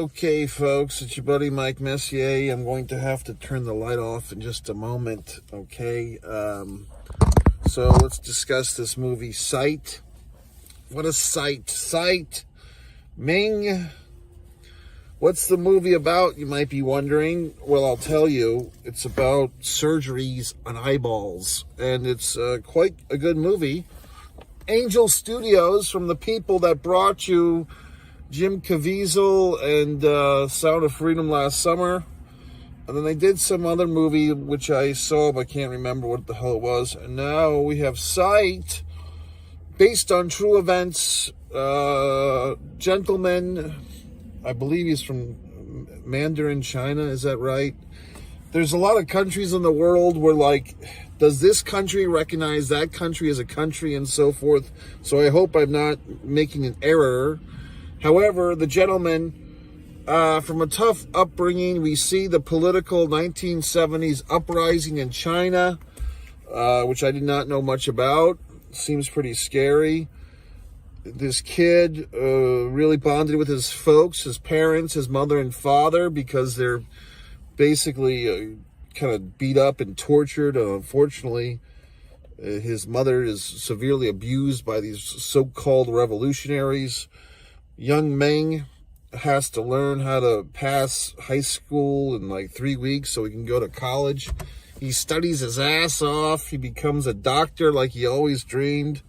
Okay, folks, it's your buddy Mike Messier. I'm going to have to turn the light off in just a moment, okay? So let's discuss this movie, Sight. What a sight. Sight. Ming. What's the movie about, you might be wondering? Well, I'll tell you. It's about surgeries on eyeballs, and it's quite a good movie. Angel Studios, from the people that brought you Jim Caviezel and Sound of Freedom last summer. And then they did some other movie, which I saw, but I can't remember what the hell it was. And now we have Sight, based on true events. Gentleman, I believe he's from Mandarin, China. Is that right? There's a lot of countries in the world where, like, does this country recognize that country as a country and so forth? So I hope I'm not making an error. However, the gentleman, from a tough upbringing, we see the political 1970s uprising in China, which I did not know much about. Seems pretty scary. This kid really bonded with his folks, his parents, his mother and father, because they're basically kind of beat up and tortured. Unfortunately, his mother is severely abused by these so-called revolutionaries. Young Meng has to learn how to pass high school in like 3 weeks so he can go to college. He studies his ass off. He becomes a doctor like he always dreamed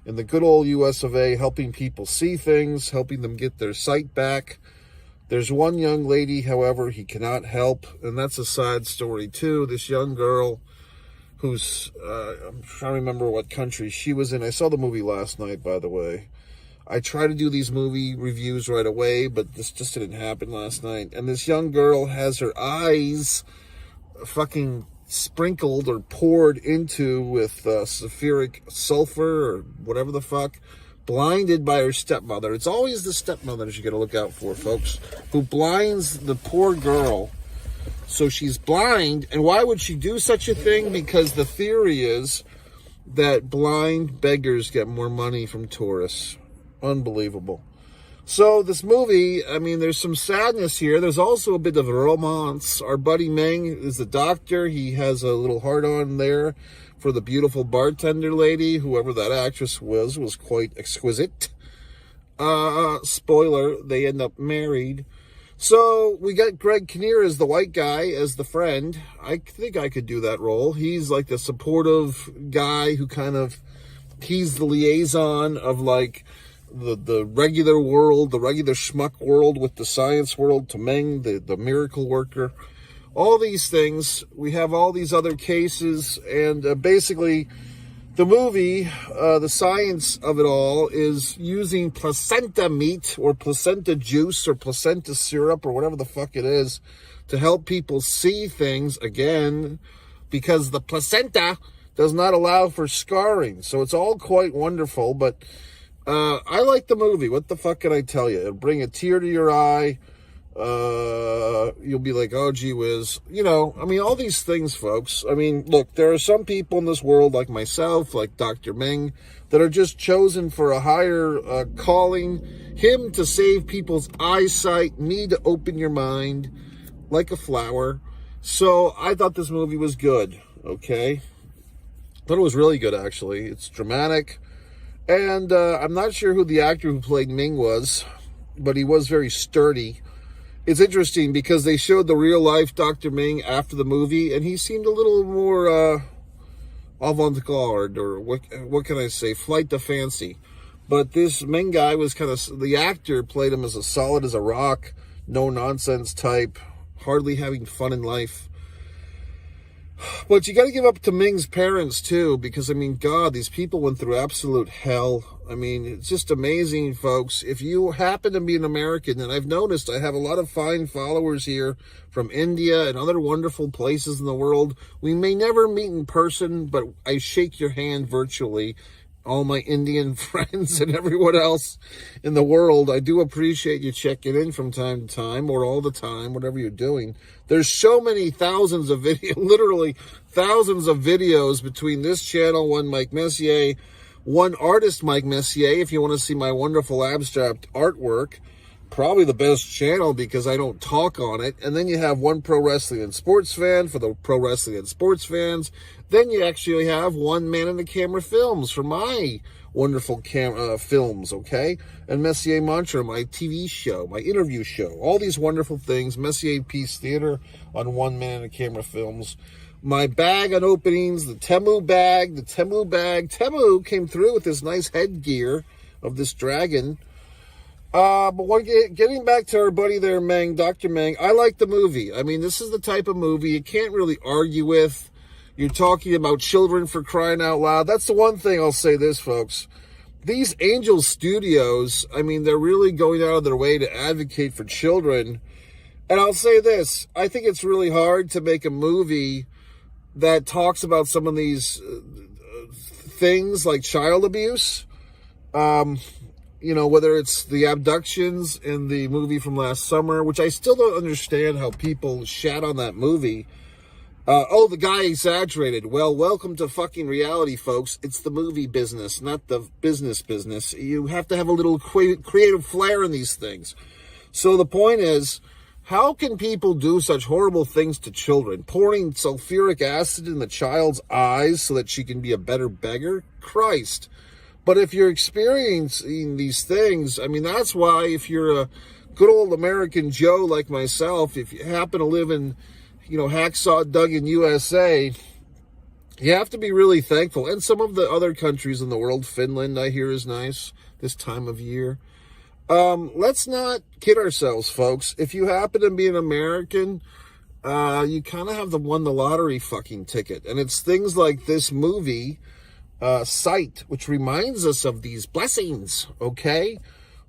in the good old US of A, helping people see things, helping them get their sight back. There's one young lady, however, he cannot help, and that's a sad story too. This young girl who's, I'm trying to remember what country she was in. I saw the movie last night, by the way. I try to do these movie reviews right away, but this just didn't happen last night. And this young girl has her eyes fucking sprinkled or poured into with sulfuric sulfur or whatever the fuck, blinded by her stepmother. It's always the stepmothers you gotta look out for, folks, who blinds the poor girl. So she's blind, and why would she do such a thing? Because the theory is that blind beggars get more money from tourists. Unbelievable. So this movie, I mean, there's some sadness here. There's also a bit of romance. Our buddy Meng is the doctor. He has a little heart-on there for the beautiful bartender lady. Whoever that actress was quite exquisite. Spoiler, they end up married. So we got Greg Kinnear as the white guy, as the friend. I think I could do that role. He's like the supportive guy who kind of, he's the liaison of like the regular world, the regular schmuck world with the science world to Meng, the miracle worker. All these things. We have all these other cases, and basically the movie, the science of it all is using placenta meat or placenta juice or placenta syrup or whatever the fuck it is to help people see things again, because the placenta does not allow for scarring. So it's all quite wonderful, but I like the movie. What the fuck can I tell you? It'll bring a tear to your eye. You'll be like, oh, gee whiz. You know, I mean, all these things, folks. I mean, look, there are some people in this world like myself, like Dr. Meng, that are just chosen for a higher calling. Him to save people's eyesight, me to open your mind like a flower. So I thought this movie was good, okay? Thought it was really good, actually. It's dramatic. And I'm not sure who the actor who played Ming was, but he was very sturdy. It's interesting because they showed the real-life Dr. Ming after the movie, and he seemed a little more avant-garde, or what can I say, flight to fancy. But this Ming guy was kind of, the actor played him as a solid as a rock, no-nonsense type, hardly having fun in life. But you got to give up to Ming's parents, too, because, I mean, God, these people went through absolute hell. I mean, it's just amazing, folks. If you happen to be an American, and I've noticed I have a lot of fine followers here from India and other wonderful places in the world. We may never meet in person, but I shake your hand virtually. All my Indian friends and everyone else in the world, I do appreciate you checking in from time to time, or all the time, whatever you're doing. There's so many thousands of videos, literally thousands of videos between this channel, one Mike Messier, one artist Mike Messier, if you want to see my wonderful abstract artwork, probably the best channel because I don't talk on it. And then you have one pro wrestling and sports fan for the pro wrestling and sports fans. Then you actually have one man in the camera films for my wonderful films, okay? And Messier Mantra, my TV show, my interview show, all these wonderful things. Messier Peace Theater on one man in the camera films. My bag on openings, the Temu bag. Temu came through with this nice headgear of this dragon. But getting back to our buddy there, Meng, Dr. Meng, I like the movie. I mean, this is the type of movie you can't really argue with. You're talking about children, for crying out loud. That's the one thing I'll say this, folks. These Angel Studios, I mean, they're really going out of their way to advocate for children. And I'll say this, I think it's really hard to make a movie that talks about some of these things like child abuse. You know, whether it's the abductions in the movie from last summer, which I still don't understand how people shat on that movie. Oh, the guy exaggerated. Well, welcome to fucking reality, folks. It's the movie business, not the business. You have to have a little creative flair in these things. So the point is, how can people do such horrible things to children? Pouring sulfuric acid in the child's eyes so that she can be a better beggar? Christ. But if you're experiencing these things, I mean, that's why if you're a good old American Joe like myself, if you happen to live in, you know, Hacksaw Duggan, USA, you have to be really thankful. And some of the other countries in the world, Finland, I hear, is nice this time of year. Let's not kid ourselves, folks. If you happen to be an American, you kind of have won the lottery fucking ticket. And it's things like this movie, Sight, which reminds us of these blessings, okay?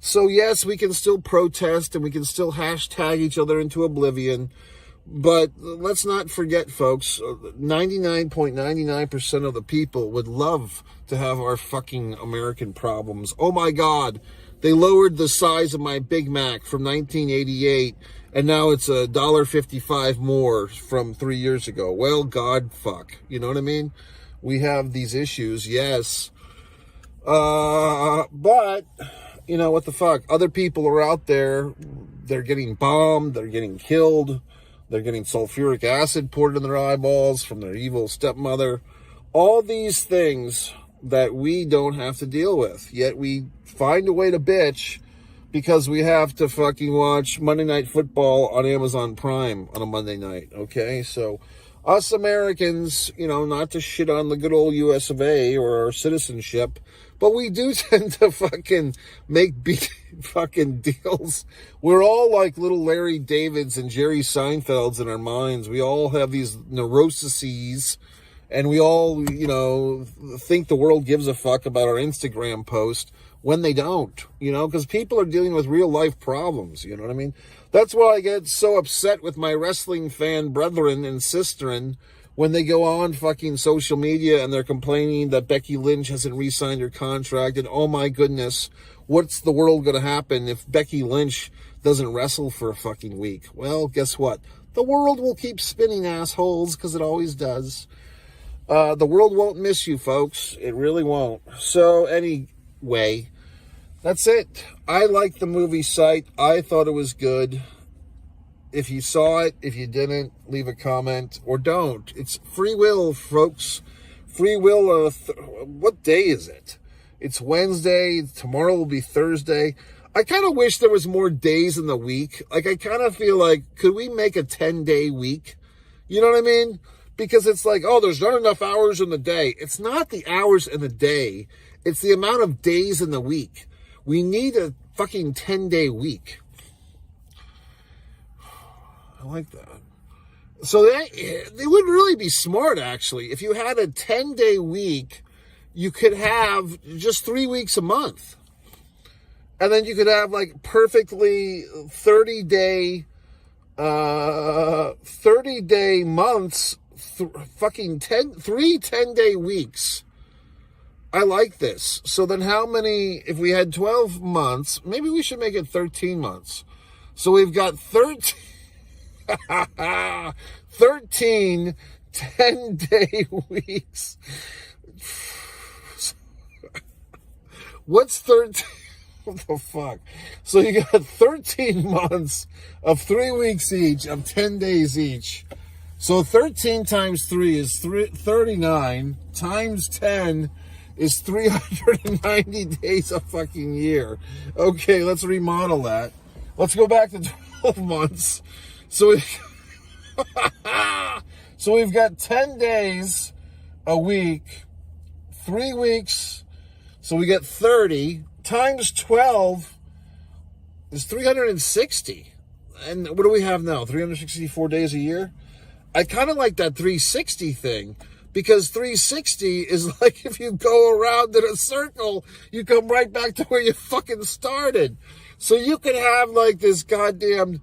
So yes, we can still protest and we can still hashtag each other into oblivion, but let's not forget, folks, 99.99% of the people would love to have our fucking American problems. Oh my God, they lowered the size of my Big Mac from 1988, and now it's $1.55 more from 3 years ago. Well, God, fuck. You know what I mean? We have these issues, yes. But, you know, what the fuck? Other people are out there, they're getting bombed, they're getting killed, they're getting sulfuric acid poured in their eyeballs from their evil stepmother. All these things that we don't have to deal with, yet we find a way to bitch because we have to fucking watch Monday Night Football on Amazon Prime on a Monday night, okay? So us Americans, you know, not to shit on the good old US of A or our citizenship, but we do tend to fucking make fucking deals. We're all like little Larry Davids and Jerry Seinfelds in our minds. We all have these neuroses, and we all, you know, think the world gives a fuck about our Instagram post when they don't, you know, because people are dealing with real life problems, you know what I mean? That's why I get so upset with my wrestling fan brethren and sisterin when they go on fucking social media and they're complaining that Becky Lynch hasn't re-signed her contract, and oh my goodness, what's the world going to happen if Becky Lynch doesn't wrestle for a fucking week? Well, guess what? The world will keep spinning, assholes, because it always does. The world won't miss you, folks. It really won't. So anyway, that's it. I liked the movie Sight. I thought it was good. If you saw it, if you didn't, leave a comment or don't. It's free will, folks. Free will. What day is it? It's Wednesday. Tomorrow will be Thursday. I kind of wish there was more days in the week. Like, I kind of feel like, could we make a 10-day week? You know what I mean? Because it's like, oh, there's not enough hours in the day. It's not the hours in the day. It's the amount of days in the week. We need a fucking 10-day week. I like that. So they would really be smart, actually. If you had a 10-day week, you could have just 3 weeks a month. And then you could have like perfectly 30-day months, fucking 3 10-day weeks. I like this. So then how many, if we had 12 months, maybe we should make it 13 months. So we've got 13 10-day weeks. What's 13? What the fuck? So you got 13 months of 3 weeks each, of 10 days each. So 13 times 3 is 39, times 10 is 390 days a fucking year. Okay, let's remodel that. Let's go back to 12 months. So we've got 10 days a week, 3 weeks, so we get 30, times 12 is 360. And what do we have now? 364 days a year? I kind of like that 360 thing, because 360 is like if you go around in a circle, you come right back to where you fucking started. So you could have like this goddamn...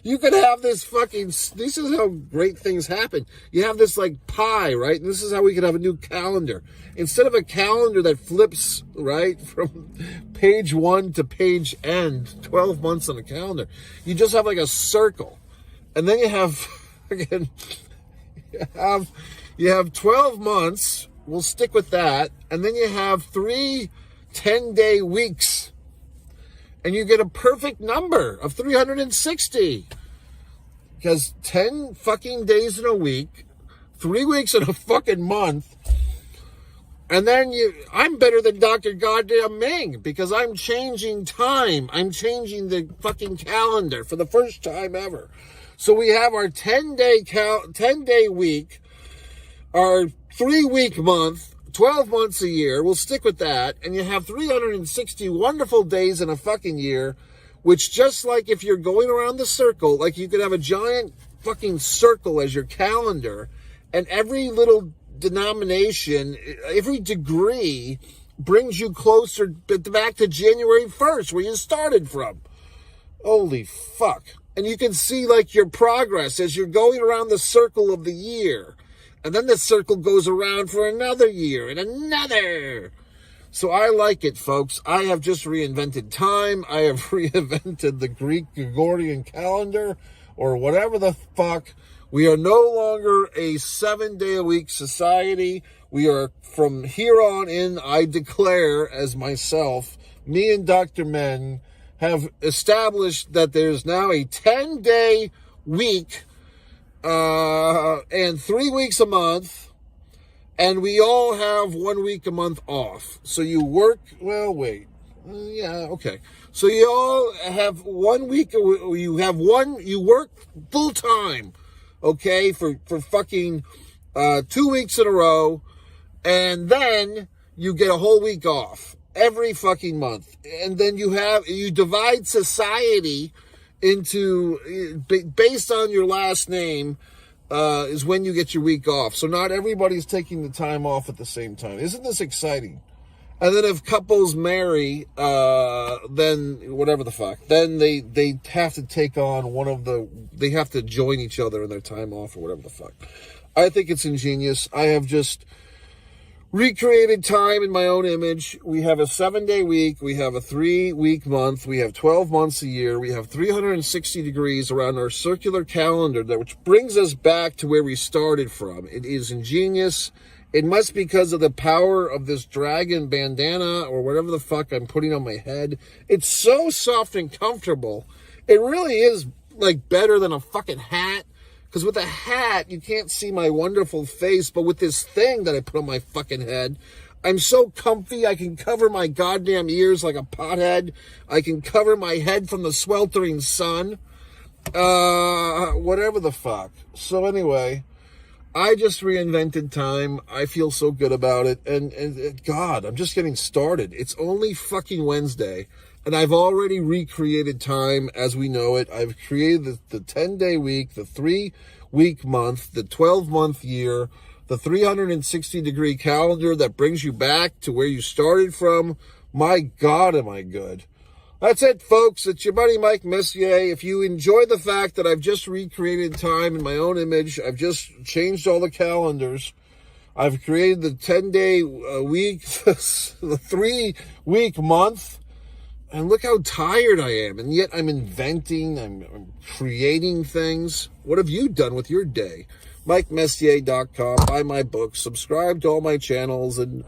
You could have this fucking... This is how great things happen. You have this like pie, right? And this is how we could have a new calendar. Instead of a calendar that flips, right, from page 1 to page end, 12 months on a calendar, you just have like a circle. And then you have, again, you have 12 months. We'll stick with that. And then you have 3 10-day weeks. And you get a perfect number of 360. Because 10 fucking days in a week, 3 weeks in a fucking month, and then I'm better than Dr. Goddamn Ming, because I'm changing time. I'm changing the fucking calendar for the first time ever. So we have our 10-day week, our 3-week month, 12 months a year. We'll stick with that. And you have 360 wonderful days in a fucking year, which, just like if you're going around the circle, like you could have a giant fucking circle as your calendar, and every little denomination, every degree brings you closer back to January 1st, where you started from. Holy fuck. And you can see like your progress as you're going around the circle of the year. And then the circle goes around for another year and another. So I like it, folks. I have just reinvented time. I have reinvented the Greek Gregorian calendar, or whatever the fuck. We are no longer a 7-day-a-week society. We are, from here on in, I declare as myself, me and Dr. Men have established that there's now a 10-day week and 3 weeks a month, and we all have 1 week a month off. So you work, well, wait. Yeah, okay. So you all have 1 week, you work full time, okay, for fucking 2 weeks in a row, and then you get a whole week off every fucking month. And then you divide society into, based on your last name, is when you get your week off. So not everybody's taking the time off at the same time. Isn't this exciting? And then if couples marry, then whatever the fuck, then they have to take on they have to join each other in their time off, or whatever the fuck. I think it's ingenious. I have just recreated time in my own image. We have a 7-day week. We have a 3-week month. We have 12 months a year. We have 360 degrees around our circular calendar, which brings us back to where we started from. It is ingenious. It must be because of the power of this dragon bandana, or whatever the fuck I'm putting on my head. It's so soft and comfortable. It really is like better than a fucking hat. Because with a hat, you can't see my wonderful face. But with this thing that I put on my fucking head, I'm so comfy. I can cover my goddamn ears like a pothead. I can cover my head from the sweltering sun. Whatever the fuck. So anyway, I just reinvented time. I feel so good about it. And God, I'm just getting started. It's only fucking Wednesday. And I've already recreated time as we know it. I've created the 10-day week, the 3-week month, the 12-month year, the 360-degree calendar that brings you back to where you started from. My God, am I good. That's it, folks. It's your buddy Mike Messier. If you enjoy the fact that I've just recreated time in my own image, I've just changed all the calendars. I've created the 10-day week, the 3-week month. And look how tired I am. And yet I'm inventing, I'm creating things. What have you done with your day? MikeMessier.com. Buy my books. Subscribe to all my channels. And